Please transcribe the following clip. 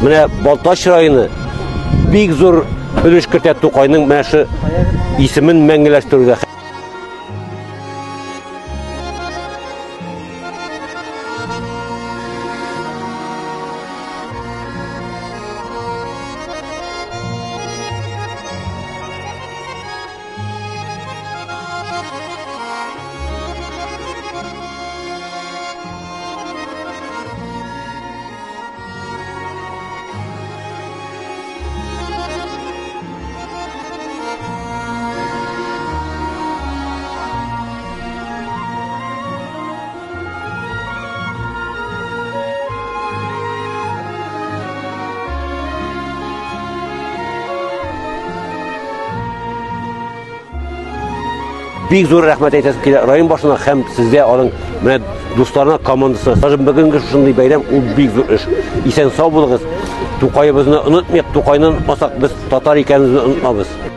Менә Балтач районы бик зур өлеш кертә Тукайның менә шу исемен мәңгеләштерүгә. Бик зур рәхмәт әйтәсем килә район башына һәм сезгә аның менә дусларына командасы. Даже бүгенге шундый бәйрәм ул бик зур эш. Исән сау булыгыз. Тукайыбызны онытмыйк, Тукайнан асак без татар икәнебезне онытмабыз.